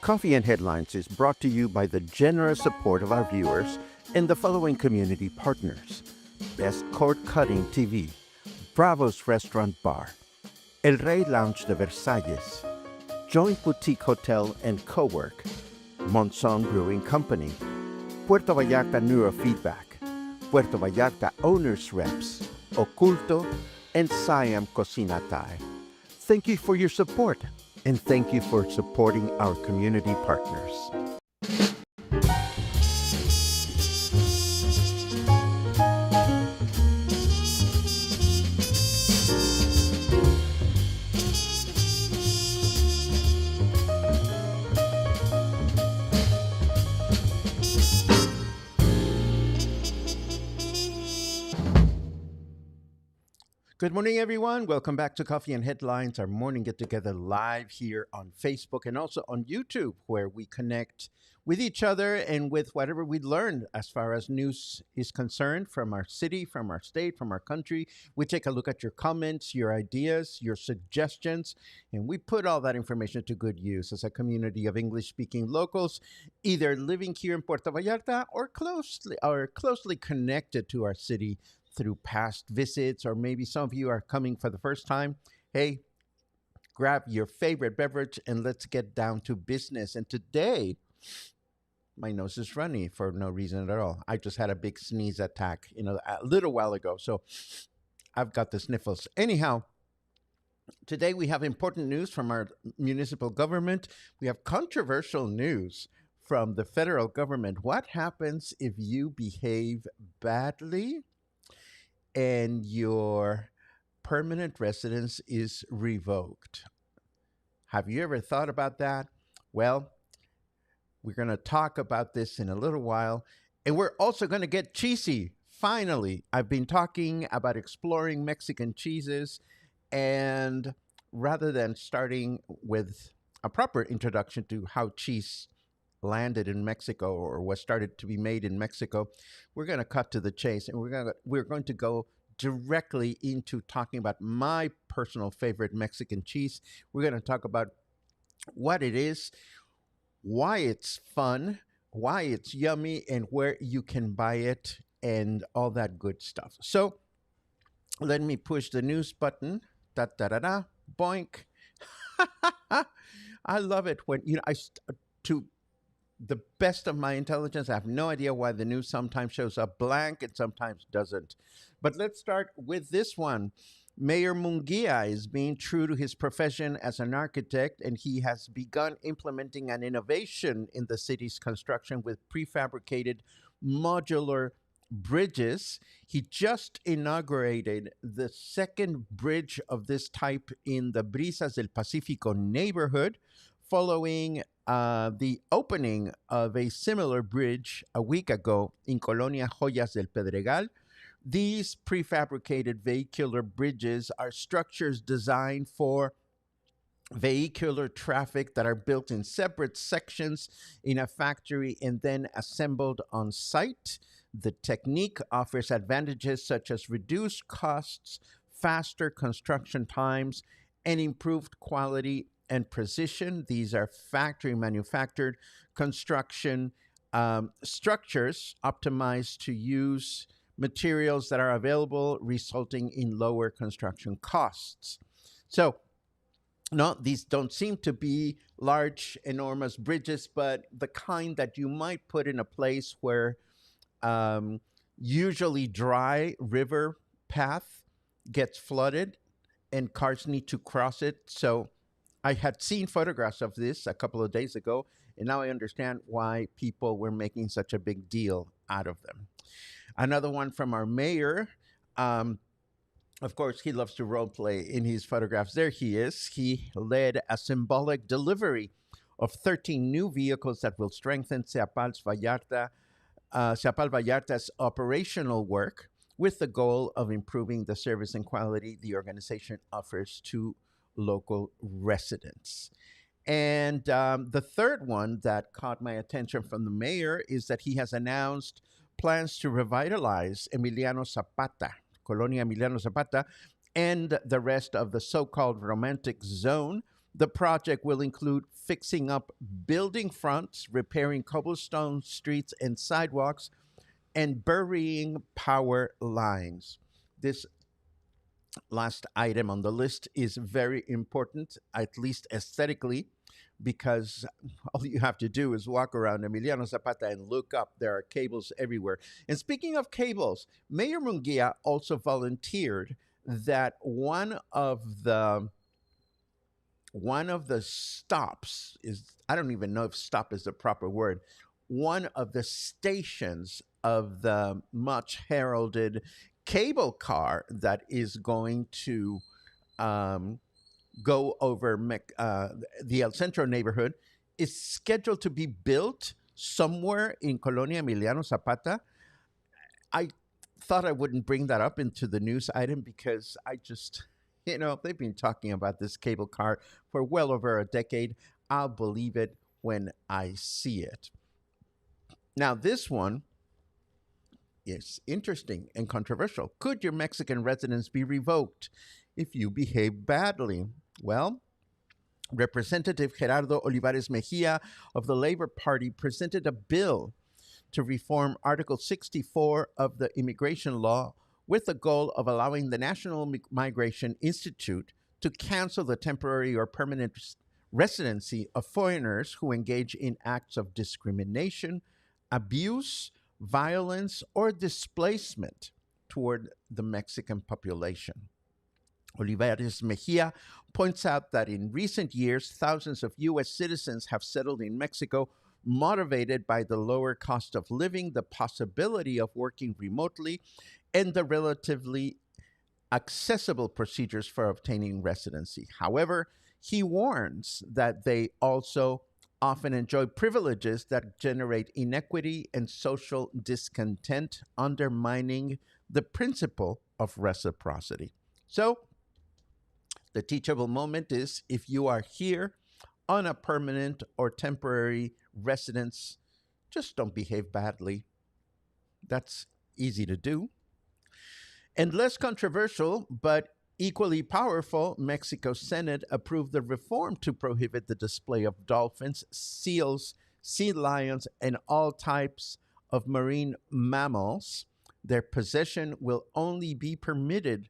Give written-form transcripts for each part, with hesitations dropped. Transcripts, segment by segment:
Coffee and Headlines is brought to you by the generous support of our viewers and the following community partners: Best Cord Cutting TV, Bravo's Restaurant Bar, El Rey Lounge de Versalles, Joint Boutique Hotel and Cowork, Monzon Brewing Company, Puerto Vallarta Neurofeedback, Puerto Vallarta Owners Reps, Oculto, and Siam Cocina Thai. Thank you for your support, and thank you for supporting our community partners. Good morning, everyone. Welcome back to Coffee and Headlines, our morning get-together live here on Facebook and also on YouTube, where we connect with each other and with whatever we learned as far as news is concerned from our city, from our state, from our country. We take a look at your comments, your ideas, your suggestions, and we put all that information to good use as a community of English-speaking locals, either living here in Puerto Vallarta or closely connected to our city through past visits, or maybe some of you are coming for the first time. Hey, grab your favorite beverage and let's get down to business. And today, my nose is runny for no reason at all. I just had a big sneeze attack, a little while ago. So I've got the sniffles. Anyhow, today we have important news from our municipal government. We have controversial news from the federal government. What happens if you behave badly and your permanent residence is revoked? Have you ever thought about that? Well, we're going to talk about this in a little while, and we're also going to get cheesy. Finally, I've been talking about exploring Mexican cheeses, and rather than starting with a proper introduction to how cheese landed in Mexico or was started to be made in Mexico, we're going to cut to the chase, and we're going to go directly into talking about my personal favorite Mexican cheese. We're going to talk about what it is, why it's fun, why it's yummy, and where you can buy it, and all that good stuff. So let me push the news button. Da da da da. Boink. I love it when to the best of my intelligence, I have no idea why the news sometimes shows up blank and sometimes doesn't. But let's start with this one. Mayor Munguía is being true to his profession as an architect, and he has begun implementing an innovation in the city's construction with prefabricated modular bridges. He just inaugurated the second bridge of this type in the Brisas del Pacífico neighborhood, following the opening of a similar bridge a week ago in Colonia Joyas del Pedregal. These prefabricated vehicular bridges are structures designed for vehicular traffic that are built in separate sections in a factory and then assembled on site. The technique offers advantages such as reduced costs, faster construction times, and improved quality and precision. These are factory manufactured construction structures optimized to use materials that are available, resulting in lower construction costs. So, no, these don't seem to be large, enormous bridges, but the kind that you might put in a place where usually dry river path gets flooded and cars need to cross it. So I had seen photographs of this a couple of days ago, and now I understand why people were making such a big deal out of them. Another one from our mayor. Of course, he loves to role play in his photographs. There he is. He led a symbolic delivery of 13 new vehicles that will strengthen SEAPAL Vallarta's operational work, with the goal of improving the service and quality the organization offers to local residents. And the third one that caught my attention from the mayor is that he has announced plans to revitalize Emiliano Zapata, Colonia Emiliano Zapata, and the rest of the so-called romantic zone The project will include fixing up building fronts, repairing cobblestone streets and sidewalks, and burying power lines. This last item on the list is very important, at least aesthetically, because all you have to do is walk around Emiliano Zapata and look up. There are cables everywhere. And speaking of cables, Mayor Munguía also volunteered that one of the stops is, I don't even know if stop is the proper word, one of the stations of the much heralded cable car that is going to um, go over the El Centro neighborhood is scheduled to be built somewhere in Colonia Emiliano Zapata. I thought I wouldn't bring that up into the news item because I just, they've been talking about this cable car for well over a decade. I'll believe it when I see it. Now, this one is interesting and controversial. Could your Mexican residence be revoked if you behave badly? Well, Representative Gerardo Olivares Mejia of the Labor Party presented a bill to reform Article 64 of the immigration law with the goal of allowing the National Migration Institute to cancel the temporary or permanent residency of foreigners who engage in acts of discrimination, abuse, violence, or displacement toward the Mexican population. Olivares Mejia points out that in recent years, thousands of U.S. citizens have settled in Mexico, motivated by the lower cost of living, the possibility of working remotely, and the relatively accessible procedures for obtaining residency. However, he warns that they also often enjoy privileges that generate inequity and social discontent, undermining the principle of reciprocity. So, the teachable moment is if you are here on a permanent or temporary residence, just don't behave badly. That's easy to do. And less controversial, but equally powerful, Mexico's Senate approved the reform to prohibit the display of dolphins, seals, sea lions, and all types of marine mammals. Their possession will only be permitted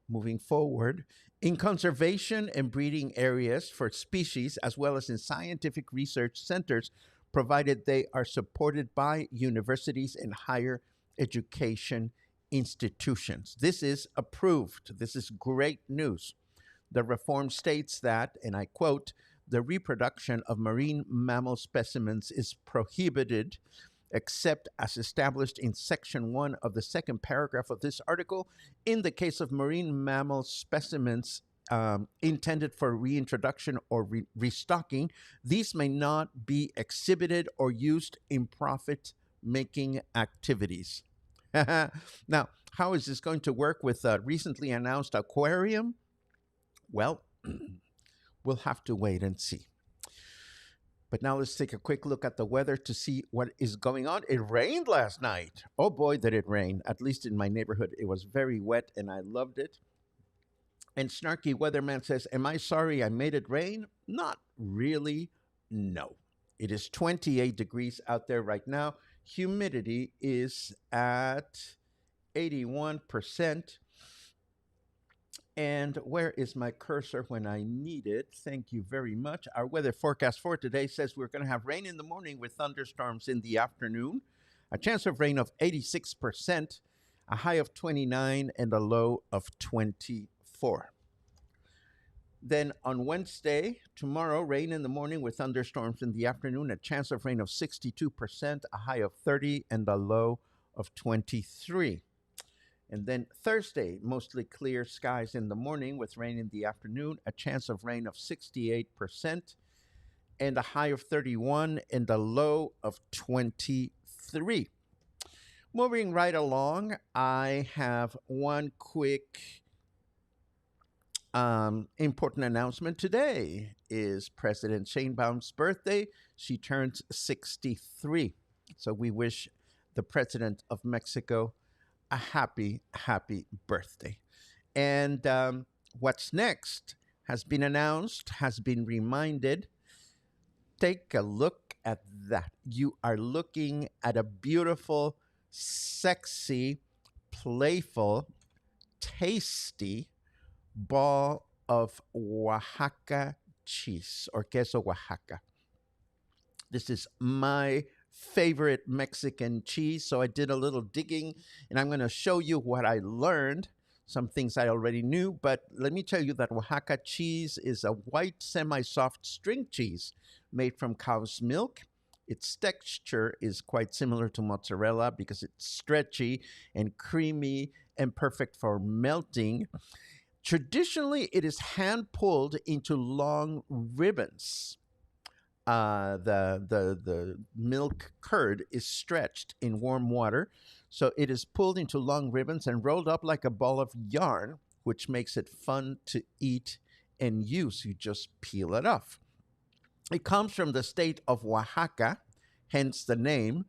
moving forward in conservation and breeding areas for species, as well as in scientific research centers, provided they are supported by universities and higher education institutions. This is approved. This is great news. The reform states that, and I quote, the reproduction of marine mammal specimens is prohibited except as established in Section 1 of the second paragraph of this article. In the case of marine mammal specimens intended for reintroduction or restocking, these may not be exhibited or used in profit-making activities. Now, how is this going to work with a recently announced aquarium? Well, we'll have to wait and see. But now let's take a quick look at the weather to see what is going on. It rained last night. Oh boy, did it rain. At least in my neighborhood, it was very wet and I loved it. And Snarky Weatherman says, am I sorry I made it rain? Not really, no. It is 28 degrees out there right now. Humidity is at 81%. And where is my cursor when I need it? Thank you very much. Our weather forecast for today says we're going to have rain in the morning with thunderstorms in the afternoon, a chance of rain of 86%, a high of 29, and a low of 24. Then on Wednesday, tomorrow, rain in the morning with thunderstorms in the afternoon, a chance of rain of 62%, a high of 30, and a low of 23. And then Thursday, mostly clear skies in the morning with rain in the afternoon, a chance of rain of 68%, and a high of 31 and a low of 23. Moving right along, I have one quick important announcement. Today is President Sheinbaum's birthday. She turns 63. So we wish the President of Mexico a happy, happy birthday. And what's next has been announced, has been reminded. Take a look at that. You are looking at a beautiful, sexy, playful, tasty ball of Oaxaca cheese or queso Oaxaca. This is my favorite Mexican cheese. So I did a little digging and I'm going to show you what I learned. Some things I already knew, but let me tell you that Oaxaca cheese is a white, semi soft string cheese made from cow's milk. Its texture is quite similar to mozzarella because it's stretchy and creamy and perfect for melting. Traditionally, it is hand pulled into long ribbons. The milk curd is stretched in warm water, so it is pulled into long ribbons and rolled up like a ball of yarn, which makes it fun to eat and use. You just peel it off. It comes from the state of Oaxaca, hence the name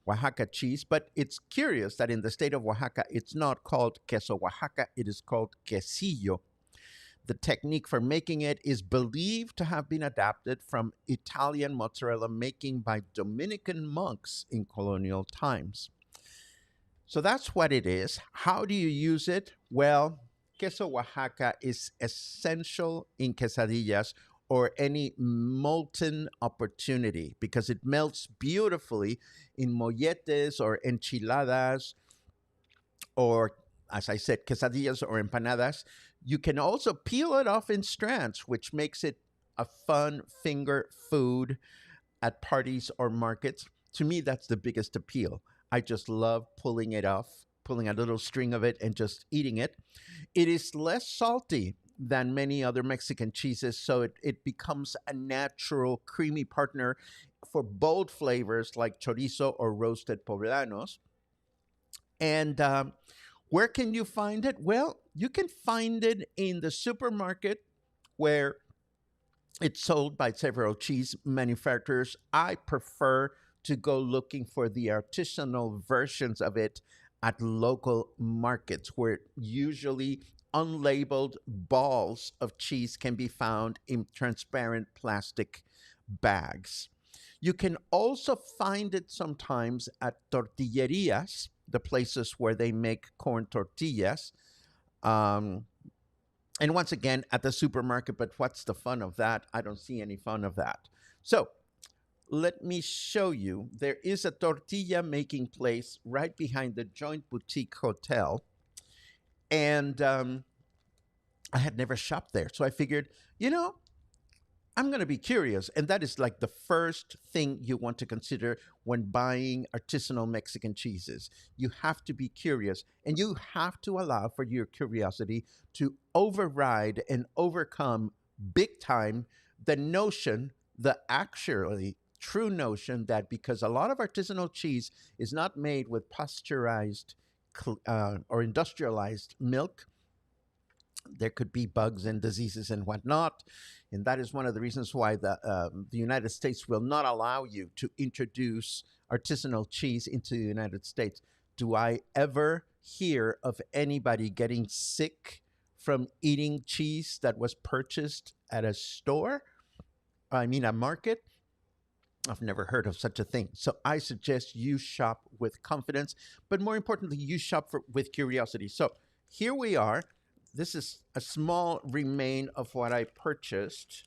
Oaxaca cheese. But it's curious that in the state of Oaxaca, it's not called queso Oaxaca; it is called quesillo. The technique for making it is believed to have been adapted from Italian mozzarella making by Dominican monks in colonial times. So that's what it is. How do you use it? Well, queso Oaxaca is essential in quesadillas or any molten opportunity because it melts beautifully in molletes or enchiladas or, as I said, quesadillas or empanadas. You can also peel it off in strands, which makes it a fun finger food at parties or markets. To me, that's the biggest appeal. I just love pulling it off, pulling a little string of it and just eating it. It is less salty than many other Mexican cheeses, so it becomes a natural creamy partner for bold flavors like chorizo or roasted poblanos. And where can you find it? Well, you can find it in the supermarket where it's sold by several cheese manufacturers. I prefer to go looking for the artisanal versions of it at local markets where usually unlabeled balls of cheese can be found in transparent plastic bags. You can also find it sometimes at tortillerias, the places where they make corn tortillas. Um, and once again, at the supermarket, but what's the fun of that? I don't see any fun of that. So let me show you. There is a tortilla making place right behind the Joint Boutique Hotel. And I had never shopped there. So I figured, you know, I'm going to be curious. And that is like the first thing you want to consider when buying artisanal Mexican cheeses. You have to be curious and you have to allow for your curiosity to override and overcome big time the notion, the actually true notion that because a lot of artisanal cheese is not made with pasteurized or industrialized milk, there could be bugs and diseases and whatnot. And that is one of the reasons why the United States will not allow you to introduce artisanal cheese into the United States. Do I ever hear of anybody getting sick from eating cheese that was purchased at a store? I mean, a market? I've never heard of such a thing. So I suggest you shop with confidence, but more importantly, you shop with curiosity. So here we are. This is a small remain of what I purchased.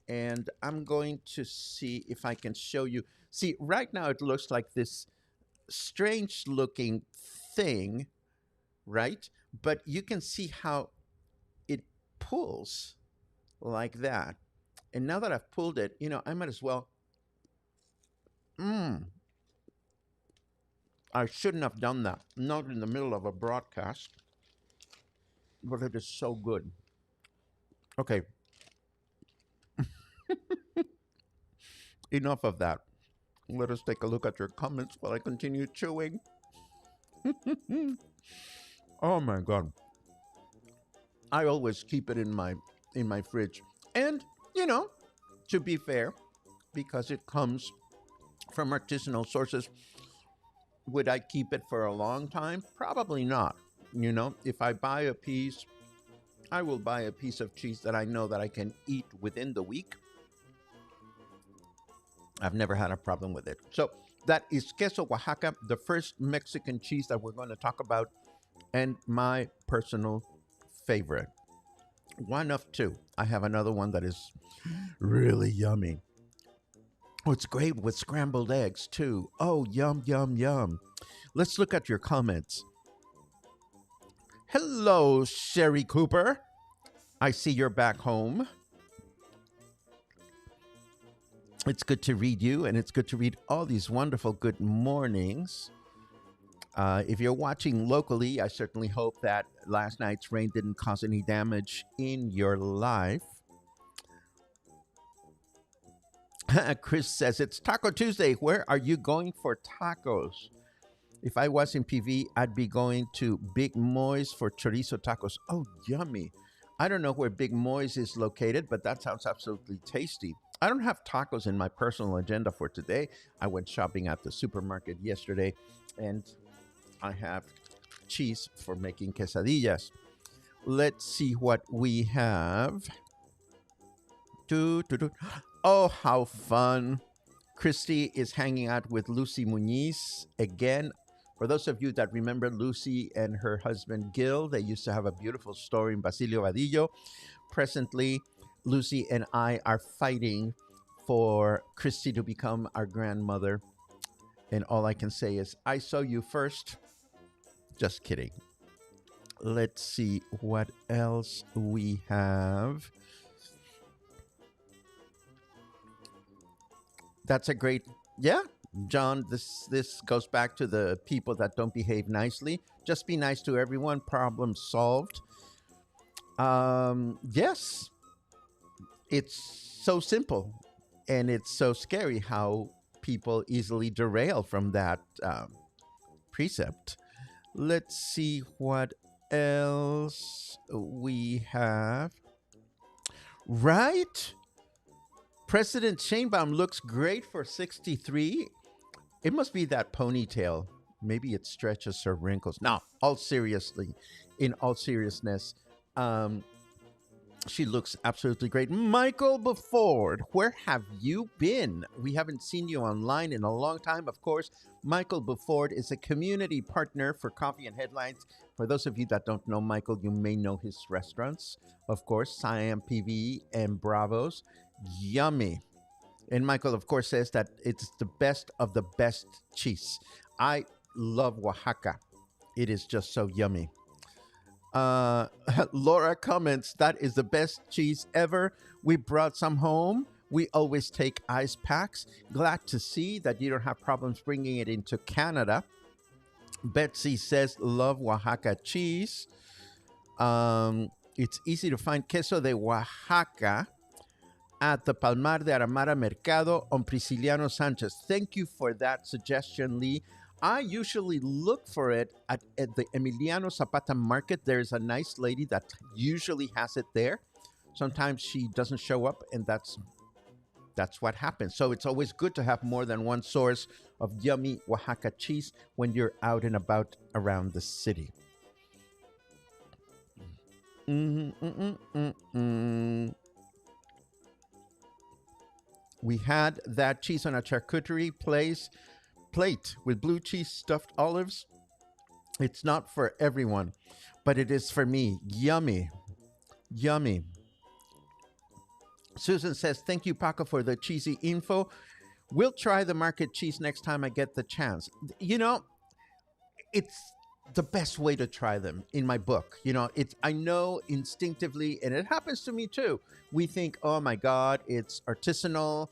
And I'm going to see if I can show you. See, right now it looks like this strange looking thing, right? But you can see how it pulls like that. And now that I've pulled it, you know, I might as well. I shouldn't have done that. Not in the middle of a broadcast. But it is so good. Okay. Enough of that. Let us take a look at your comments while I continue chewing. Oh my god. I always keep it in my fridge. And, you know, to be fair, because it comes from artisanal sources, would I keep it for a long time? Probably not. You know, if I buy a piece I will buy a piece of cheese that I know that I can eat within the week. I've never had a problem with it. So that is Queso Oaxaca, the first Mexican cheese that we're going to talk about, and my personal favorite. One of two. I have another one that is really yummy. Oh, it's great with scrambled eggs too. Oh, yum, yum, yum. Let's look at your comments. Hello, Sherry Cooper. I see you're back home. It's good to read you, and it's good to read all these wonderful good mornings. If you're watching locally, I certainly hope that last night's rain didn't cause any damage in your life. Chris says, it's Taco Tuesday. Where are you going for tacos? If I was in PV, I'd be going to Big Moy's for chorizo tacos. Oh, yummy. I don't know where Big Moy's is located, but that sounds absolutely tasty. I don't have tacos in my personal agenda for today. I went shopping at the supermarket yesterday, and I have cheese for making quesadillas. Let's see what we have. Oh, how fun. Christy is hanging out with Lucy Muniz again. For those of you that remember Lucy and her husband Gil, they used to have a beautiful store in Basilio Vadillo. Presently, Lucy and I are fighting for Christy to become our grandmother. And all I can say is, I saw you first. Just kidding. Let's see what else we have. That's a great, yeah, John, this goes back to the people that don't behave nicely. Just be nice to everyone. Problem solved. Yes, it's so simple, and it's so scary how people easily derail from that precept. Let's see what else we have. Right? President Sheinbaum looks great for 63. It must be that ponytail. Maybe it stretches her wrinkles. Now, in all seriousness, she looks absolutely great. Michael Beford, where have you been? We haven't seen you online in a long time. Of course, Michael Beford is a community partner for Coffee and Headlines. For those of you that don't know Michael, you may know his restaurants. Of course, Siam PV and Bravos. Yummy. And Michael, of course, says that it's the best of the best cheese. I love Oaxaca. It is just so yummy. Laura comments, that is the best cheese ever. We brought some home. We always take ice packs. Glad to see that you don't have problems bringing it into Canada. Betsy says, love Oaxaca cheese. It's easy to find queso de Oaxaca at the Palmar de Aramara Mercado on Prisciliano Sanchez. Thank you for that suggestion, Lee. I usually look for it at the Emiliano Zapata market. There's a nice lady that usually has it there. Sometimes she doesn't show up, and that's what happens. So it's always good to have more than one source of yummy Oaxaca cheese when you're out and about around the city. We had that cheese on a charcuterie plate with blue cheese stuffed olives. It's not for everyone, but it is for me. Yummy. Yummy. Susan says, thank you, Paco, for the cheesy info. We'll try the market cheese next time I get the chance. You know, it's the best way to try them in my book. You know, I know instinctively, and it happens to me too. We think, oh my God, it's artisanal.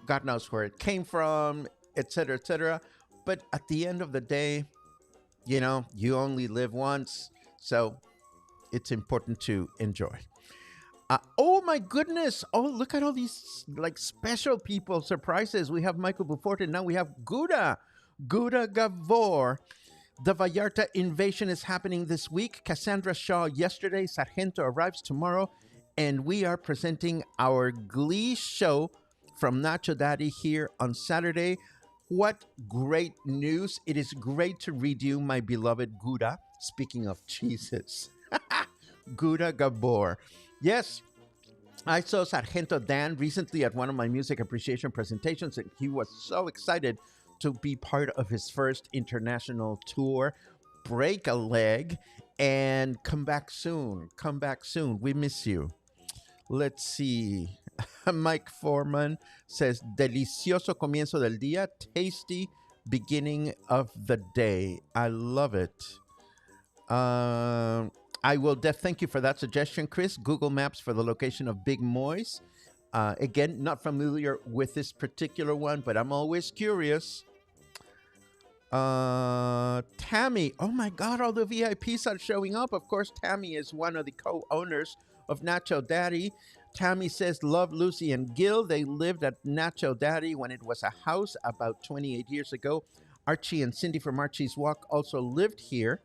God knows where it came from, etc., etc. But at the end of the day, you know, you only live once, so it's important to enjoy. Oh my goodness! Oh, look at all these like special people surprises. We have Michael Bufort, and now we have Gouda Gavor. The Vallarta invasion is happening this week. Cassandra Shaw yesterday. Sargento arrives tomorrow, and we are presenting our Glee show from Nacho Daddy here on Saturday. What great news. It is great to read you, my beloved Gouda. Speaking of cheeses. Gouda Gabor. Yes, I saw Sargento Dan recently at one of my music appreciation presentations, and he was so excited to be part of his first international tour. Break a leg and come back soon. Come back soon. We miss you. Let's see. Mike Foreman says, delicioso comienzo del día, tasty beginning of the day. I love it. I will thank you for that suggestion, Chris. Google Maps for the location of Big Moise. Again, not familiar with this particular one, but I'm always curious. Tammy, oh my God, all the VIPs are showing up. Of course, Tammy is one of the co-owners of Nacho Daddy. Tammy says, love Lucy and Gil. They lived at Nacho Daddy when it was a house about 28 years ago. Archie and Cindy from Archie's Walk also lived here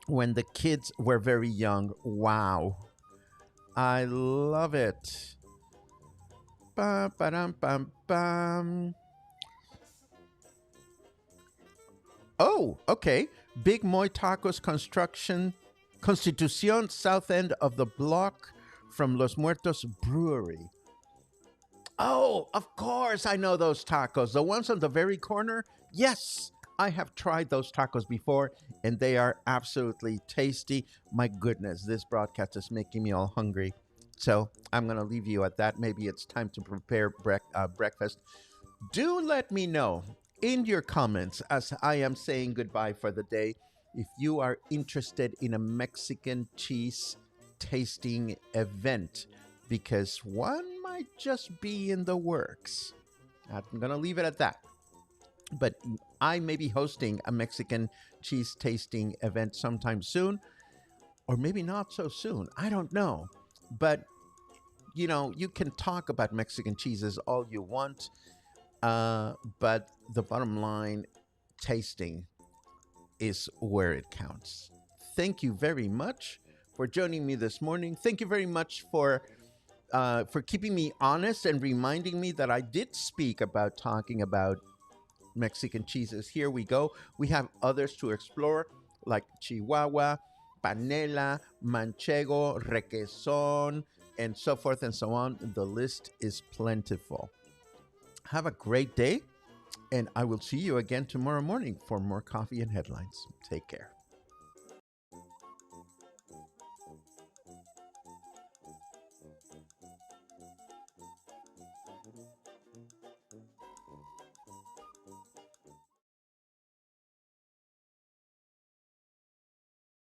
when the kids were very young. Wow. I love it. Bum, ba-dum, bum, bum. Oh, okay. Big Moy Tacos Construction, Constitucion, south end of the block from Los Muertos Brewery. Oh, of course, I know those tacos. The ones on the very corner? Yes, I have tried those tacos before, and they are absolutely tasty. My goodness, this broadcast is making me all hungry. So I'm going to leave you at that. Maybe it's time to prepare breakfast. Do let me know in your comments as I am saying goodbye for the day if you are interested in a Mexican cheese tasting event, because one might just be in the works. I'm going to leave it at that. But I may be hosting a Mexican cheese tasting event sometime soon, or maybe not so soon. I don't know. But, you know, you can talk about Mexican cheeses all you want. But the bottom line, tasting is where it counts. Thank you very much for joining me this morning. Thank you very much for keeping me honest and reminding me that I did speak about talking about Mexican cheeses. Here we go. We have others to explore, like Chihuahua, Panela, Manchego, Requesón, and so forth and so on. The list is plentiful. Have a great day, and I will see you again tomorrow morning for more Coffee and Headlines. Take care.